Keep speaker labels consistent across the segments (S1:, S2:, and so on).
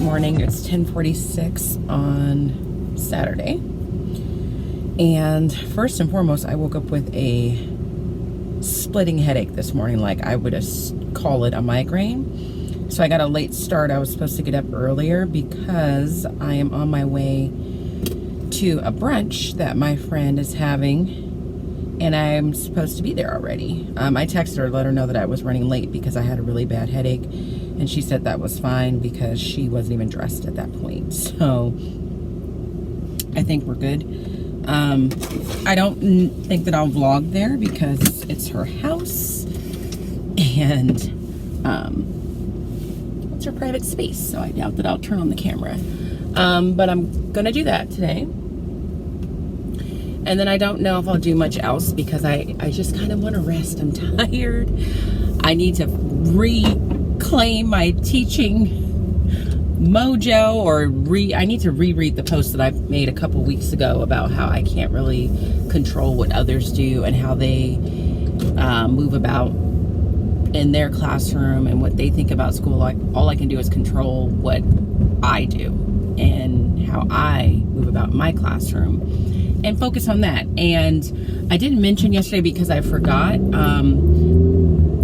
S1: morning. It's 10:46 on Saturday. And first and foremost, I woke up with a splitting headache this morning, like I would call it a migraine. So I got a late start. I was supposed to get up earlier because I am on my way to a brunch that my friend is having, and I'm supposed to be there already. I texted her to let her know that I was running late because I had a really bad headache, and she said that was fine because she wasn't even dressed at that point. So I think we're good. I don't think that I'll vlog there because it's her house and it's her private space, so I doubt that I'll turn on the camera. But I'm gonna do that today. And then I don't know if I'll do much else because I just kind of want to rest. I'm tired. I need to reclaim my teaching mojo, or I need to reread the post that I made a couple weeks ago about how I can't really control what others do and how they move about in their classroom and what they think about school. Like, all I can do is control what I do and how I move about in my classroom and focus on that. And I didn't mention yesterday because I forgot,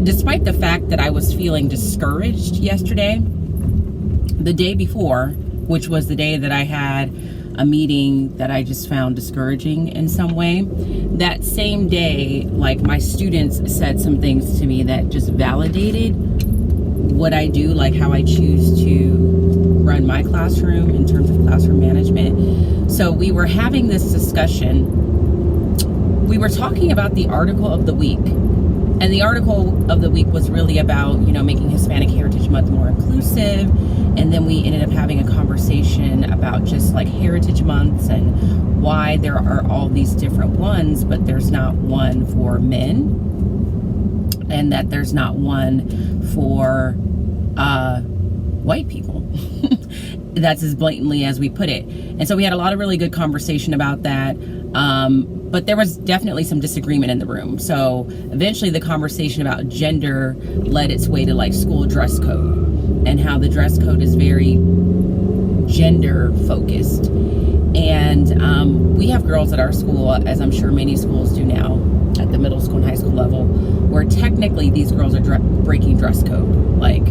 S1: despite the fact that I was feeling discouraged yesterday, the day before, which was the day that I had a meeting that I just found discouraging in some way, that same day, like, my students said some things to me that just validated what I do, like how I choose to run my classroom in terms of classroom management. So we were having this discussion. We were talking about the article of the week. And the article of the week was really about, making Hispanic Heritage Month more inclusive. And then we ended up having a conversation about just like Heritage Months and why there are all these different ones, but there's not one for men. And that there's not one for white people. That's as blatantly as we put it. And so we had a lot of really good conversation about that. But there was definitely some disagreement in the room. So eventually the conversation about gender led its way to like school dress code and how the dress code is very gender focused. And we have girls at our school, as I'm sure many schools do now, at the middle school and high school level, where technically these girls are breaking dress code, like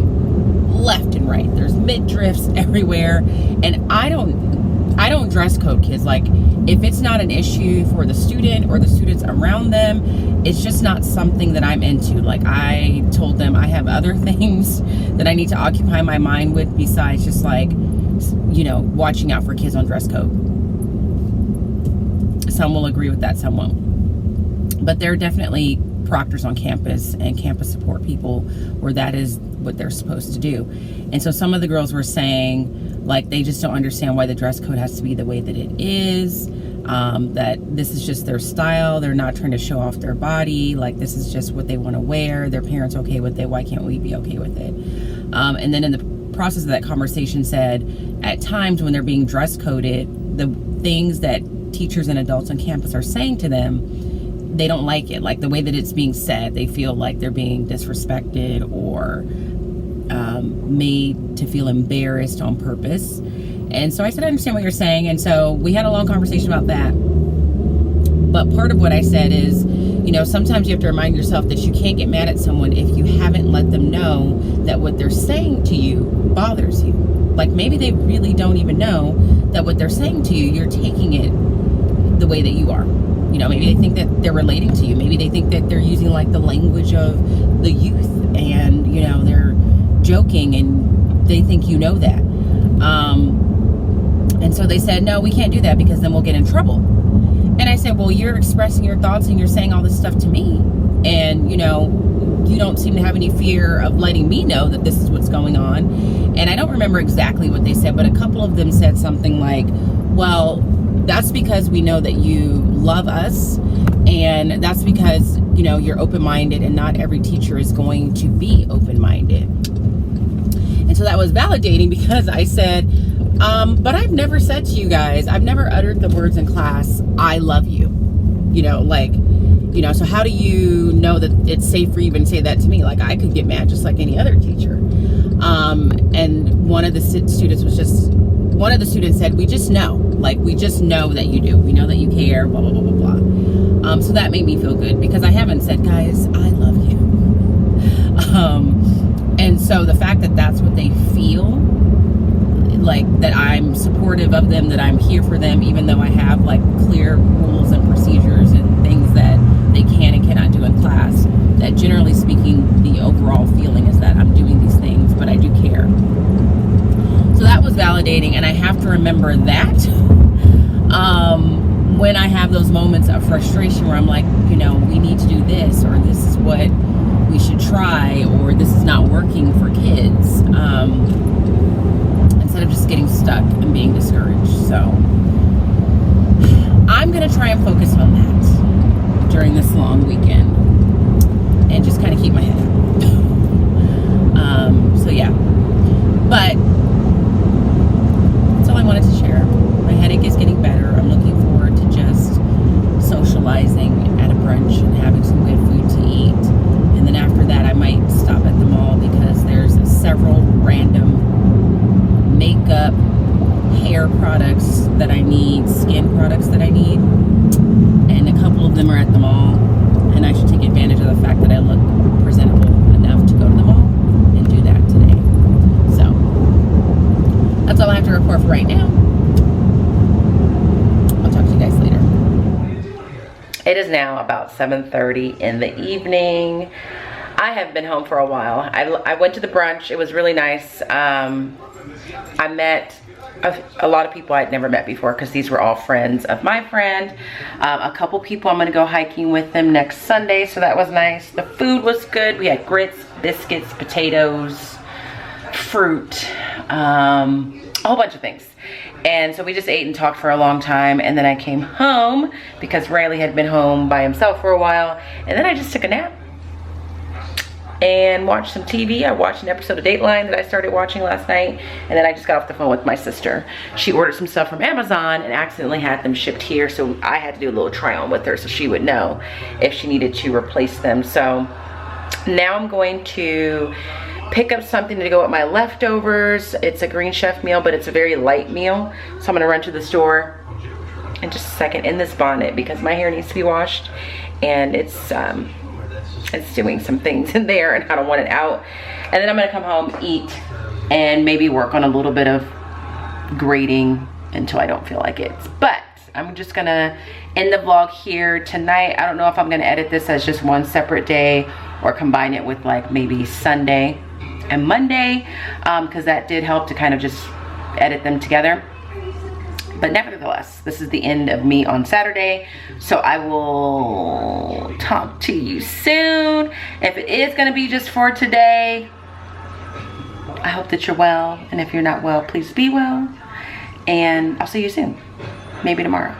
S1: left and right. There's midriffs everywhere. And I don't dress code kids. Like, if it's not an issue for the student or the students around them, it's just not something that I'm into. Like, I told them I have other things that I need to occupy my mind with besides just like, watching out for kids on dress code. Some will agree with that, some won't. But there are definitely proctors on campus and campus support people where that is what they're supposed to do. And so some of the girls were saying, like, they just don't understand why the dress code has to be the way that it is, that this is just their style. They're not trying to show off their body. Like, this is just what they want to wear. Their parents okay with it. Why can't we be okay with it? And then in the process of that conversation said, at times when they're being dress coded, the things that teachers and adults on campus are saying to them, they don't like it. Like, the way that it's being said, they feel like they're being disrespected or made to feel embarrassed on purpose. And so I said, I understand what you're saying. And so we had a long conversation about that. But part of what I said is, sometimes you have to remind yourself that you can't get mad at someone if you haven't let them know that what they're saying to you bothers you. Like, maybe they really don't even know that what they're saying to you, you're taking it the way that you are. Maybe they think that they're relating to you. Maybe they think that they're using like the language of the youth and, they're joking and they think that. And so they said, no, we can't do that because then we'll get in trouble. And I said, well, you're expressing your thoughts and you're saying all this stuff to me. And, you don't seem to have any fear of letting me know that this is what's going on. And I don't remember exactly what they said, but a couple of them said something like, well, that's because we know that you love us, and that's because, you're open-minded, and not every teacher is going to be open-minded. And so that was validating because I said, but I've never said to you guys, I've never uttered the words in class, I love you. So how do you know that it's safe for you to even say that to me? Like, I could get mad just like any other teacher. And one of the students said, we just know, like, we just know that you do. We know that you care, blah, blah, blah, blah, blah. So that made me feel good, because I haven't said, guys, I love you. And so the fact that that's what they feel, like, that I'm supportive of them, that I'm here for them, even though I have, like, clear rules and procedures and things that they can and cannot do in class, that generally speaking, the overall feeling is that I'm doing these things, but I do care. So that was validating, and I have to remember that when I have those moments of frustration where I'm like, you know, we need to do this, or this is what we should try, or this is not working for kids, instead of just getting stuck and being discouraged. So I'm gonna try and focus on that during this long weekend and just kind of keep my head up. So yeah, but that's all I wanted to share. My headache is getting better. I'm looking forward to just socializing at a brunch and having some good food to eat. And then after that, I might stop at the mall, because there's several random makeup, hair products that I need, skin products that I need. And a couple of them are at the mall. And I should take advantage of the fact that I look presentable enough to go to the mall and do that today. So that's all I have to report for right now. I'll talk to you guys later. It is now about 7:30 in the evening. I have been home for a while. I went to the brunch. It was really nice. I met a lot of people I'd never met before, because these were all friends of my friend. A couple people I'm going to go hiking with them next Sunday, so that was nice. The food was good. We had grits, biscuits, potatoes, fruit, a whole bunch of things. And so we just ate and talked for a long time, and then I came home because Riley had been home by himself for a while, and then I just took a nap and watched some TV. I watched an episode of Dateline that I started watching last night, and then I just got off the phone with my sister. She ordered some stuff from Amazon and accidentally had them shipped here, so I had to do a little try on with her so she would know if she needed to replace them. So now I'm going to pick up something to go with my leftovers. It's a Green Chef meal, but it's a very light meal, so I'm gonna run to the store in just a second in this bonnet, because my hair needs to be washed, and it's doing some things in there, and I don't want it out. And then I'm gonna come home, eat, and maybe work on a little bit of grading until I don't feel like it. But I'm just gonna end the vlog here tonight. I don't know if I'm gonna edit this as just one separate day or combine it with, like, maybe Sunday and Monday, because that did help to kind of just edit them together. But nevertheless, this is the end of me on Saturday, so I will talk to you soon. If it is going to be just for today, I hope that you're well, and if you're not well, please be well, and I'll see you soon, maybe tomorrow.